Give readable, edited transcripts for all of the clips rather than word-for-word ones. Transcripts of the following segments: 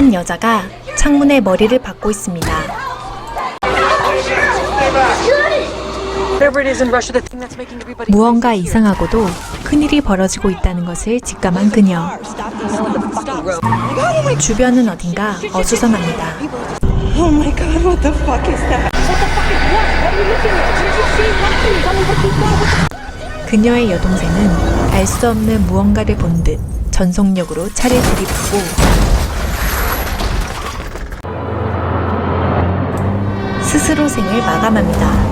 한 여자가 창문에 머리를 박고 있습니다. 무언가 이상하고도 큰일이 벌어지고 있다는 것을 직감한 그녀. 주변은 어딘가 어수선합니다. Oh my god, what the fuck is that? 그녀의 여동생은 알 수 없는 무언가를 본 듯 전속력으로 차를 들이받고 스스로 생을 마감합니다.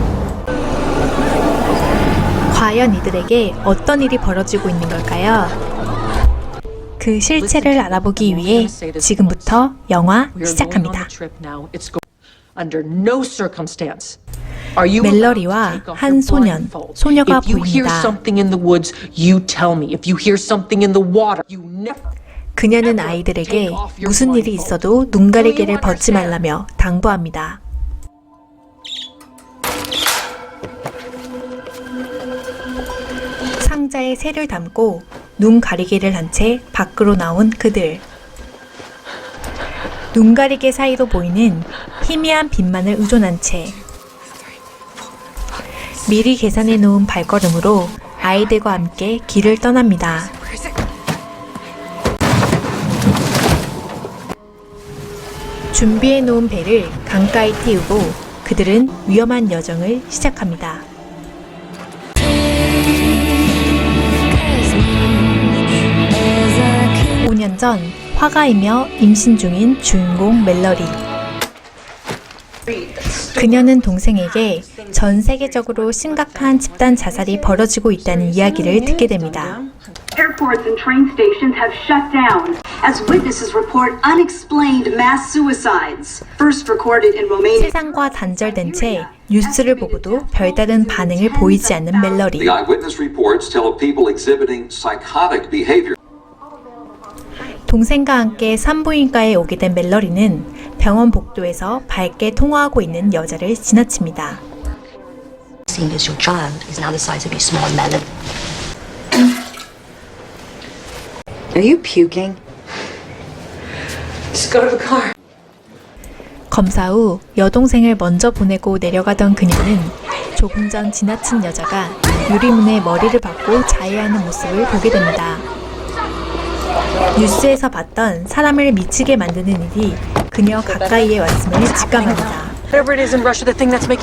과연 이들에게 어떤 일이 벌어지고 있는 걸까요? 그 실체를 알아보기 위해 지금부터 영화 시작합니다. 멜러리와 한 소년, 소녀가 보입니다. 그녀는 아이들에게 무슨 일이 있어도 눈 가리개를 벗지 말라며 당부합니다. 상자에 새를 담고 눈 가리개를 한 채 밖으로 나온 그들. 눈 가리개 사이로 보이는 희미한 빛만을 의존한 채 미리 계산해 놓은 발걸음으로 아이들과 함께 길을 떠납니다. 준비해 놓은 배를 강가에 띄우고 그들은 위험한 여정을 시작합니다. 5년 전 화가이며 임신 중인 주인공 멜러리. 그녀는 동생에게 전 세계적으로 심각한 집단 자살이 벌어지고 있다는 이야기를 듣게 됩니다. Airports and train stations have shut down as witnesses report unexplained mass suicides. First recorded in Romania. 세상과 단절된 채 뉴스를 보고도 별다른 반응을 보이지 않는 멜러리. The eyewitness reports tell of people exhibiting psychotic behavior. 동생과 함께 산부인과에 오게 된 멜러리는 병원 복도에서 밝게 통화하고 있는 여자를 지나칩니다. Seeing as your child is now the size of your small melon. Are you puking? Just go to the car. 검사 후 여동생을 먼저 보내고 내려가던 그녀는 조금 전 지나친 여자가 유리문에 머리를 박고 자해하는 모습을 보게 됩니다. 뉴스에서 봤던 사람을 미치게 만드는 일이 그녀 가까이에 왔음을 직감합니다.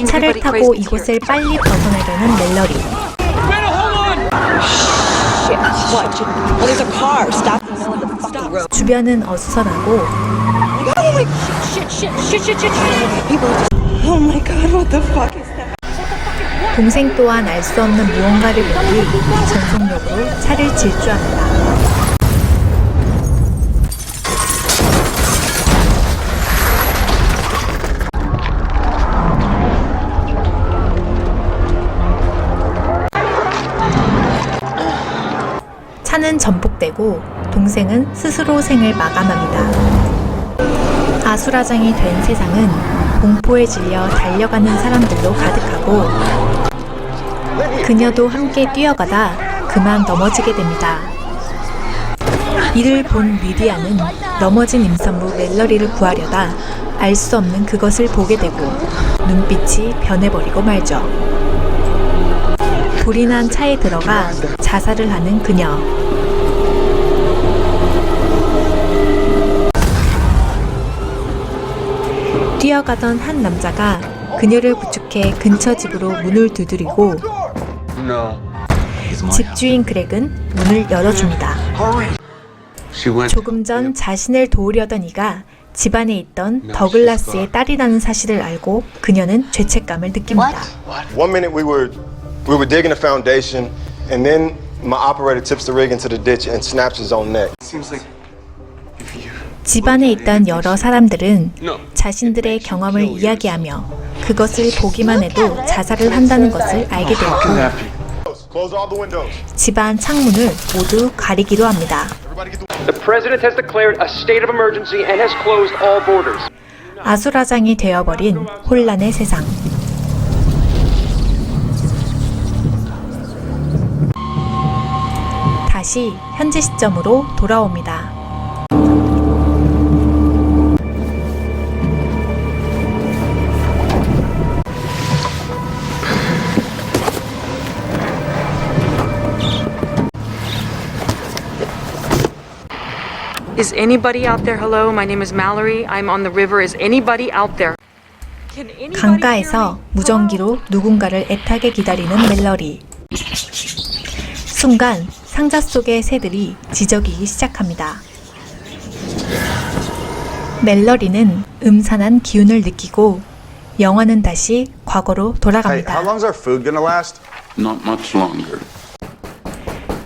차를 타고 이곳을 빨리 벗어나려는 멜러리. 주변은 어수선하고 Oh my god, what the fuck is that? 동생 또한 알 수 없는 무언가를 본 뒤 전속력으로 차를 질주합니다. 차는 전복되고 동생은 스스로 생을 마감합니다. 아수라장이 된 세상은 공포에 질려 달려가는 사람들로 가득하고 그녀도 함께 뛰어가다 그만 넘어지게 됩니다. 이를 본 리디아는 넘어진 임산부 멜러리를 구하려다 알 수 없는 그것을 보게 되고 눈빛이 변해버리고 말죠. 불이 난 차에 들어가 자살을 하는 그녀. 뛰어가던 한 남자가 그녀를 부축해 근처 집으로 문을 두드리고 집주인 그렉은 문을 열어줍니다. 조금 전 자신을 도우려던 이가 집안에 있던 더글라스의 딸이라는 사실을 알고 그녀는 죄책감을 느낍니다. One minute we were digging a foundation, and then my operator tips the rig into the ditch and snaps his own neck. 집안에 있던 여러 사람들은 자신들의 경험을 이야기하며 그것을 보기만 해도 자살을 한다는 것을 알게 되었고 집안 창문을 모두 가리기로 합니다. The president has declared a state of emergency and has closed all borders. 아수라장이 되어버린 혼란의 세상. 다시 현재 시점으로 돌아옵니다. Is anybody out there? Hello, my name is Mallory. I'm on the river. Is anybody out there? 강가에서 무전기로 누군가를 애타게 기다리는 멜러리. 순간 상자 속의 새들이 지저귀기 시작합니다. 멜러리는 음산한 기운을 느끼고 영화는 다시 과거로 돌아갑니다. long's our food gonna last? Not much longer.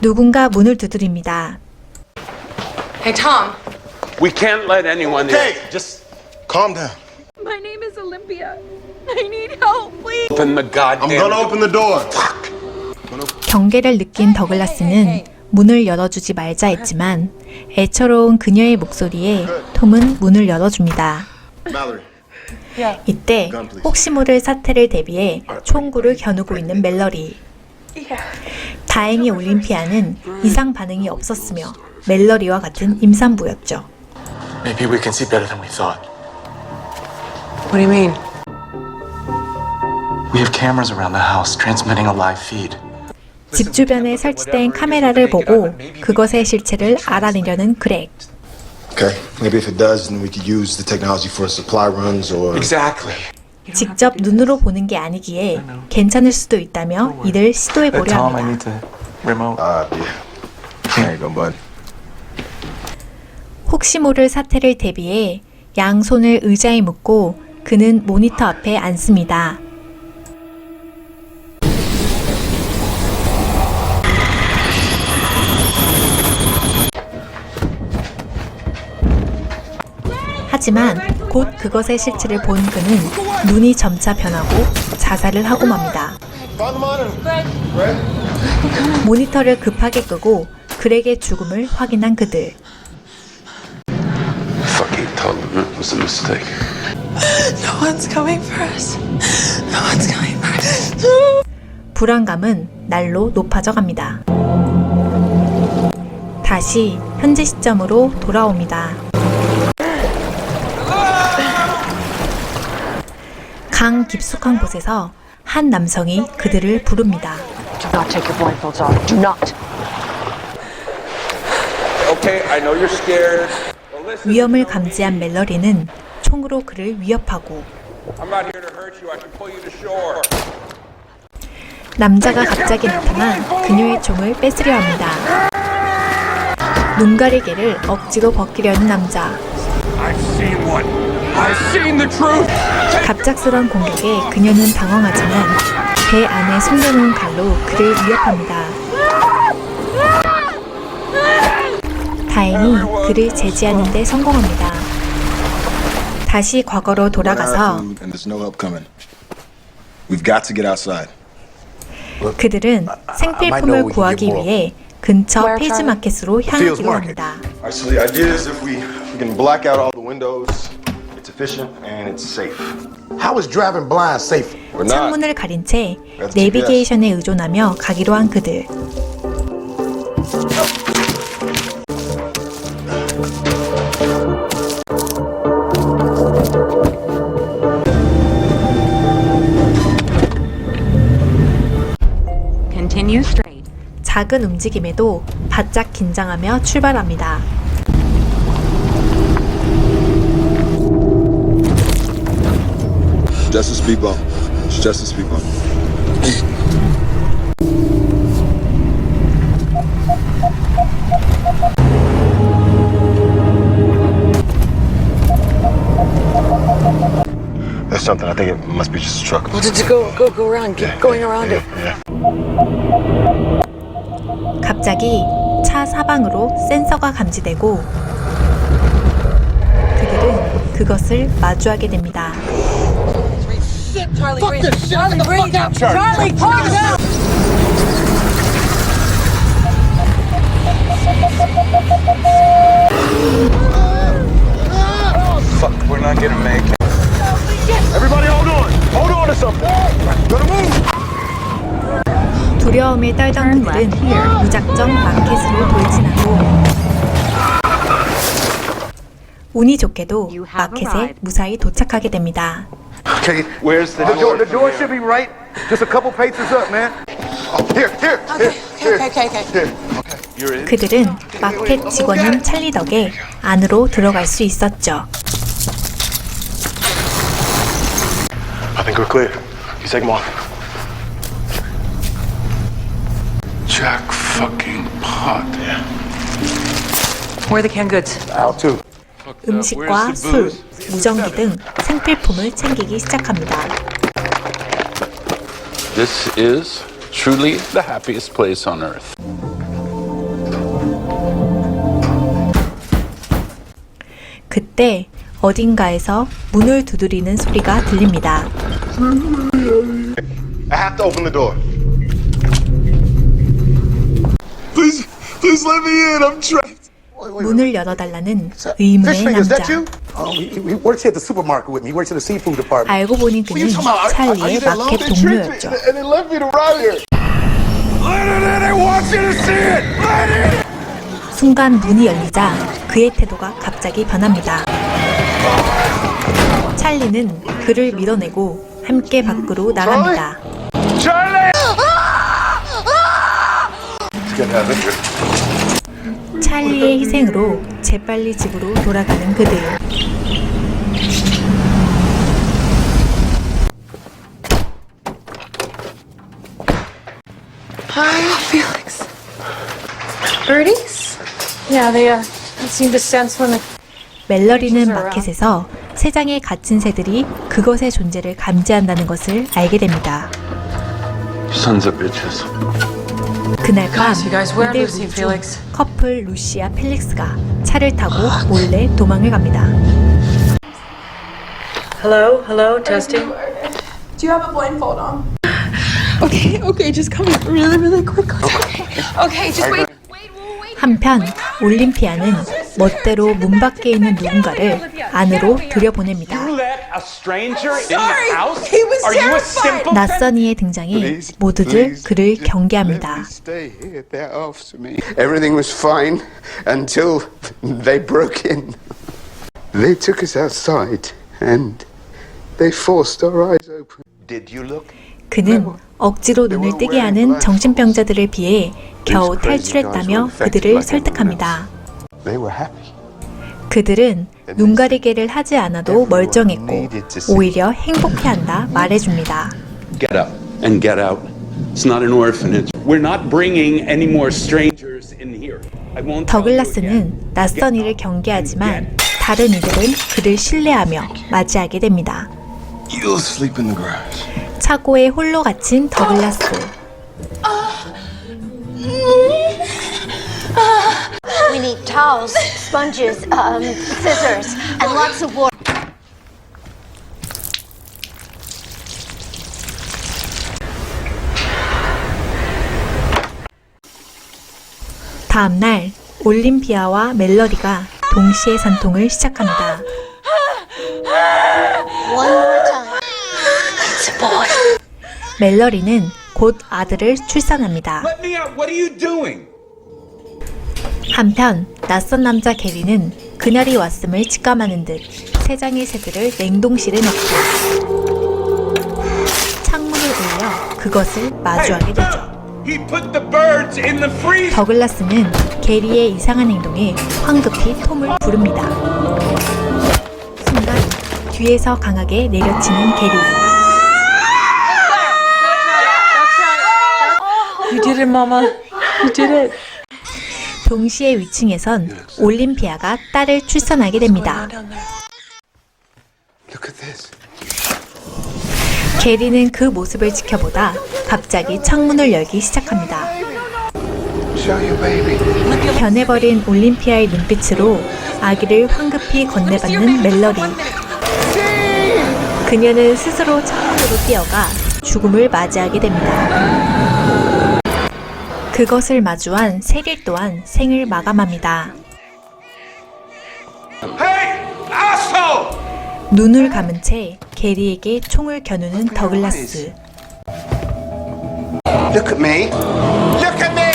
누군가 문을 두드립니다. Hey, Tom. We can't let anyone in. Hey, just calm down. My name is Olympia. I need help, please. Open the goddamn I'm gonna open the door. 경계를 느낀 더글라스는 문을 열어주지 말자 했지만 애처로운 그녀의 목소리에 톰은 문을 열어줍니다. Mallory. 이때 혹시 모를 사태를 대비해 총구를 겨누고 있는 멜러리. 다행히 올림피아는 이상 반응이 없었으며 멜러리와 같은 임산부였죠. Maybe we can see better than we thought. What do you mean? We have cameras around the house transmitting a live feed. 집 주변에 설치된 카메라를 보고 그것의 실체를 알아내려는 그렉. Okay, maybe if it does, then we could use the technology for supply runs or. Exactly. 직접 눈으로 보는 게 아니기에 괜찮을 수도 있다며 이를 시도해보려 Tom, I 합니다. need to remote. Yeah. There you go, bud. 혹시 모를 사태를 대비해 양손을 의자에 묶고 그는 모니터 앞에 앉습니다. 하지만 곧 그것의 실체를 본 그는 눈이 점차 변하고 자살을 하고 맙니다. 모니터를 급하게 끄고 그렉의 죽음을 확인한 그들. Fucking told them it was a mistake. No one's coming for us. No one's coming for us. 불안감은 날로 높아져 갑니다. 다시 현재 시점으로 돌아옵니다. 강 깊숙한 곳에서 한 남성이 그들을 부릅니다. Do not take your blindfolds off. Do not. Okay, I know you're scared. 위험을 감지한 멜러리는 총으로 그를 위협하고 I'm not here to hurt you. I can pull you to shore. 남자가 갑자기 나타나 그녀의 총을 뺏으려 합니다. 눈가리개를 억지로 벗기려는 남자. I've seen one. I've seen the truth. 갑작스런 공격에 그녀는 당황하지만 배 안에 숨겨놓은 칼로 그를 위협합니다. 다행히 그를 제지하는 데 성공합니다. 다시 과거로 돌아가서 And there's no help coming. We've got to get outside. 그들은 생필품을 구하기 위해 근처 피즈마켓으로 향하기로 합니다. So the idea is if we can black out all the windows, it's efficient and it's safe. How is driving blind safe? We're not. 창문을 가린 채 내비게이션에 의존하며 가기로 한 그들. Continue straight. 작은 움직임에도 바짝 긴장하며 출발합니다. Just a speed bump. It's just a speed bump. That's something. I think it must be just a truck. Well, just go around. Keep going around it. 갑자기 차 사방으로 센서가 감지되고 그들은 그것을 마주하게 됩니다. Charlie, breathe. Charlie, breathe. Charlie, calm down. Fuck, we're not gonna make it. Everybody, hold on. Hold on to something. Gotta move. 두려움에 떨던 그들은 무작정 마켓으로 돌진하고 운이 좋게도 마켓에 무사히 도착하게 됩니다. Okay, Where's the the door should be right. Just a couple paces up, man. Here. Okay. Here. 그들은 마켓 직원인 찰리 덕에 안으로 들어갈 수 있었죠. I think we're clear. You take them off. Jack fucking pot. Where are the canned goods? Out too. 음식과 술, 무전기 등 생필품을 챙기기 시작합니다. This is truly the happiest place on earth. 그때 어딘가에서 문을 두드리는 소리가 들립니다. I have to open the door. Please let me in. I'm trapped. 문을 열어달라는 의문의 남자. He works here at the supermarket with me. He works in the seafood department. 알고 보니 그는 찰리의 마켓 동료였죠. And they left me to ride here. Let it in! I want you to see it! Let it in! 순간 문이 열리자 그의 태도가 갑자기 변합니다. 찰리는 그를 밀어내고 함께 밖으로 나갑니다. Charlie! 찰리의 희생으로 재빨리 집으로 돌아가는 그들. Hi, Felix. Birdies? Yeah, they seem to sense when the 멜러리는 마켓에서 세 장의 갇힌 새들이 그것의 존재를 감지한다는 것을 알게 됩니다. Sons of bitches. 그날 밤 you guys, where 무대 Lucy, 중 Felix? 커플 루시와 펠릭스가 차를 타고 몰래 도망을 갑니다. Hello, hello, testing. Do you have a blindfold on? Okay, just come really quick. Okay, just wait. 한편 올림피아는 멋대로 문 밖에 있는 누군가를 안으로 들여보냅니다. A stranger in the house? He was Are you a terrified. simple? 낯선 이의 등장에 모두들 그를 경계합니다. Stay here. They're after me. Everything was fine until they broke in. They took us outside and they forced our eyes open. Did you look? 그는 억지로 눈을 뜨게 하는 정신병자들을 피해 겨우 탈출했다며 그들을 설득합니다. They were happy. 그들은 눈 가리개를 하지 않아도 멀쩡했고 오히려 행복해한다 말해줍니다. Get up and get out. It's not an orphanage. We're not bringing any more strangers in here. I won't tell you again. 더글라스는 낯선 이를 경계하지만 다른 이들은 그를 신뢰하며 맞이하게 됩니다. You'll sleep in the garage. 차고에 홀로 갇힌 더글라스. We need towels, sponges, scissors, and lots of water. 다음 날 올림피아와 멜러리가 동시에 산통을 시작합니다. One more time. It's a boy. 멜러리는 곧 아들을 출산합니다. Let me out. What are you doing? 한편 낯선 남자 게리는 그날이 왔음을 직감하는 듯 세 장의 새들을 냉동실에 넣고 창문을 올려 그것을 마주하게 되죠. He put the birds in the freezer. 더글라스는 게리의 이상한 행동에 황급히 톰을 부릅니다. 순간 뒤에서 강하게 내려치는 게리. You did it, Mama. You did it. 동시에 위층에선 올림피아가 딸을 출산하게 됩니다. Look at this. 게리는 그 모습을 지켜보다 갑자기 창문을 열기 시작합니다. Show you, baby. 변해버린 올림피아의 눈빛으로 아기를 황급히 건네받는 멜러리. 그녀는 스스로 창문으로 뛰어가 죽음을 맞이하게 됩니다. 그것을 마주한 세릴 또한 생을 마감합니다. Hey, asshole! 눈을 감은 채 게리에게 총을 겨누는 더글라스. Look at me. Look at me.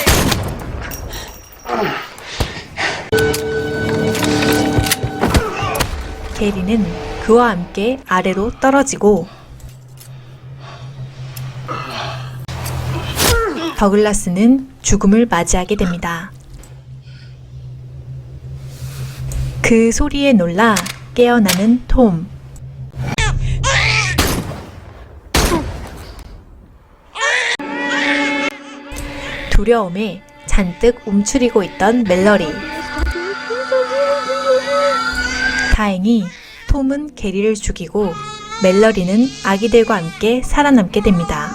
게리는 그와 함께 아래로 떨어지고 더글라스는 죽음을 맞이하게 됩니다. 그 소리에 놀라 깨어나는 톰. 두려움에 잔뜩 움츠리고 있던 멜러리. 다행히 톰은 게리를 죽이고 멜러리는 아기들과 함께 살아남게 됩니다.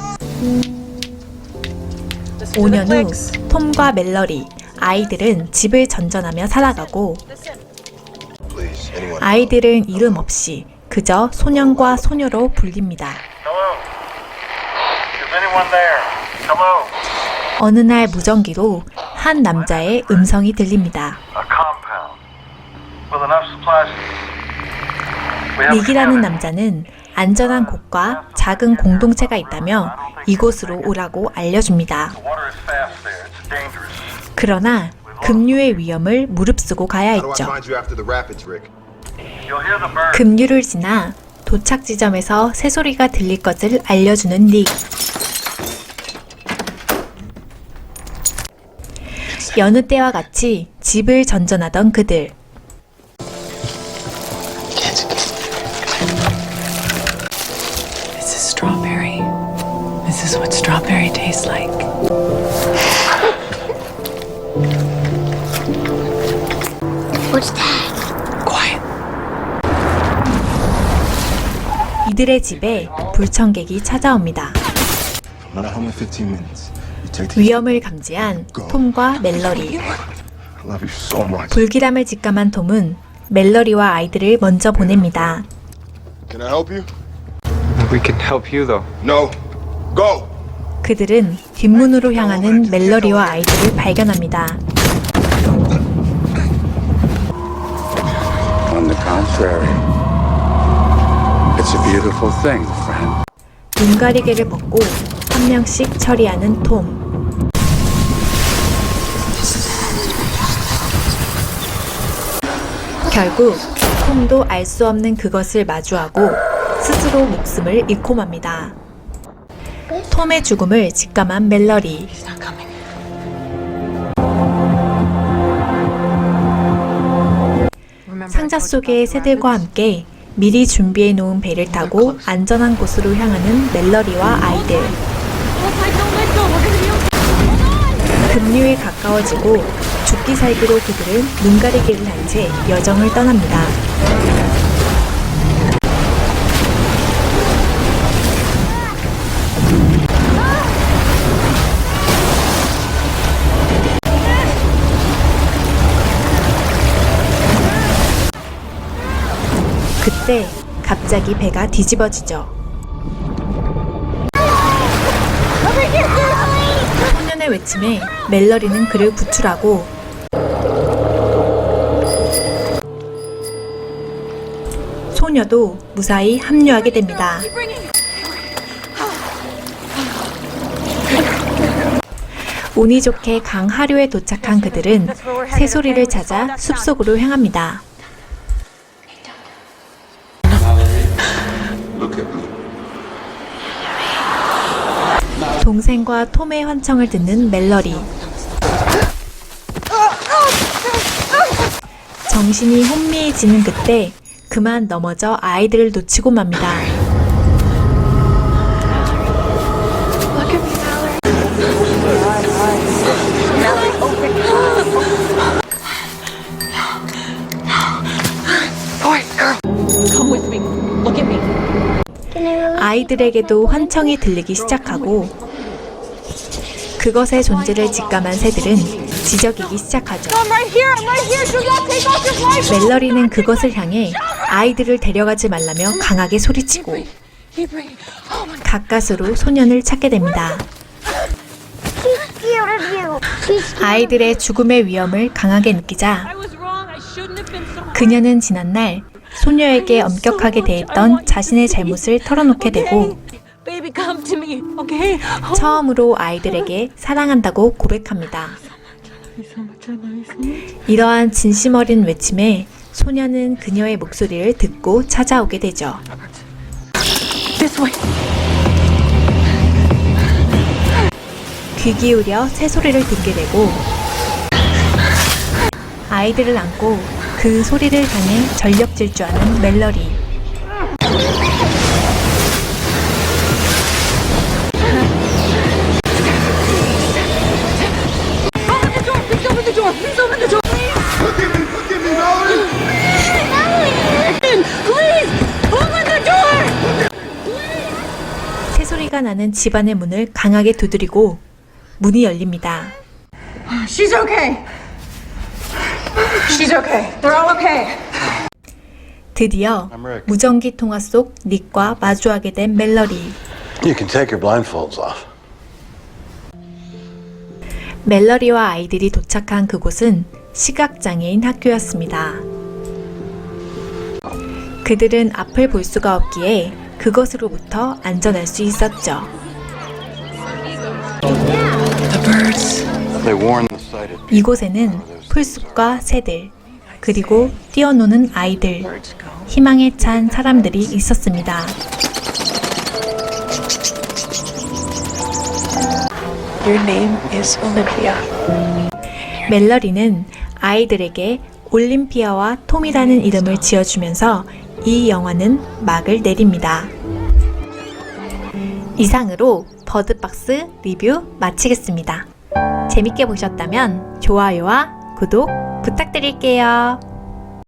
5년 후 톰과 멜러리, 아이들은 집을 전전하며 살아가고 아이들은 이름 없이 그저 소년과 소녀로 불립니다. 어느 날 무전기로 한 남자의 음성이 들립니다. 닉이라는 남자는 안전한 곳과 작은 공동체가 있다며 이곳으로 오라고 알려줍니다. 그러나 급류의 위험을 무릅쓰고 가야 했죠. 급류를 지나 도착 지점에서 새소리가 들릴 것을 알려주는 닉. 여느 때와 같이 집을 전전하던 그들. This is strawberry. This is what strawberry tastes like. What's that? Quiet. 이들의 집에 불청객이 찾아옵니다. 위험을 감지한 톰과 멜러리. 불길함을 직감한 톰은 멜러리와 아이들을 먼저 보냅니다. Can I help you? We can help you, though. No. Go. 그들은 뒷문으로 향하는 멜러리와 아이들을 발견합니다. On the contrary, it's a beautiful thing, friend. 눈가리개를 벗고 한 명씩 처리하는 톰. 결국 톰도 알 수 없는 그것을 마주하고 스스로 목숨을 잃고 맙니다. 톰의 죽음을 직감한 멜러리. 상자 속의 새들과 함께 미리 준비해 놓은 배를 타고 안전한 곳으로 향하는 멜러리와 아이들. 급류에 가까워지고 죽기 살기로 그들은 눈가리개를 한 채 여정을 떠납니다. 그때 갑자기 배가 뒤집어지죠. 소년의 외침에 멜러리는 그를 구출하고 소녀도 무사히 합류하게 됩니다. 운이 좋게 강 하류에 도착한 그들은 새소리를 찾아 숲속으로 향합니다. 동생과 톰의 환청을 듣는 멜러리. 정신이 혼미해지는 그때 그만 넘어져 아이들을 놓치고 맙니다. Come with me. Look at me. 아이들에게도 환청이 들리기 시작하고 그것의 존재를 직감한 새들은 지저귀기 시작하죠. I'm right here. I'm right here. Do not take off your blindfold. 멜러리는 그것을 향해 아이들을 데려가지 말라며 강하게 소리치고 가까스로 소년을 찾게 됩니다. 아이들의 죽음의 위험을 강하게 느끼자 그녀는 지난날 소녀에게 엄격하게 대했던 자신의 잘못을 털어놓게 되고 Baby, come to me. Okay? 처음으로 아이들에게 사랑한다고 고백합니다. 이러한 진심 어린 외침에 소녀는 그녀의 목소리를 듣고 찾아오게 되죠. This way. 귀 기울여 새소리를 듣게 되고 아이들을 안고 그 소리를 향해 전력 질주하는 멜러리. 새소리가 나는 집안의 문을 강하게 두드리고 문이 열립니다. She's okay. She's okay. They're all okay. 드디어 무전기 통화 속 닉과 마주하게 된 멜러리. You can take your blindfolds off. 멜러리와 아이들이 도착한 그곳은 시각장애인 학교였습니다. 그들은 앞을 볼 수가 없기에 그것으로부터 안전할 수 있었죠. They warn the sighted. 이곳에는 풀숲과 새들, 그리고 뛰어노는 아이들, 희망에 찬 사람들이 있었습니다. Your name is Olympia. 멜러리는 아이들에게 올림피아와 톰이라는 이름을 지어주면서 이 영화는 막을 내립니다. 이상으로 버드박스 리뷰 마치겠습니다. 재밌게 보셨다면 좋아요와 구독 부탁드릴게요.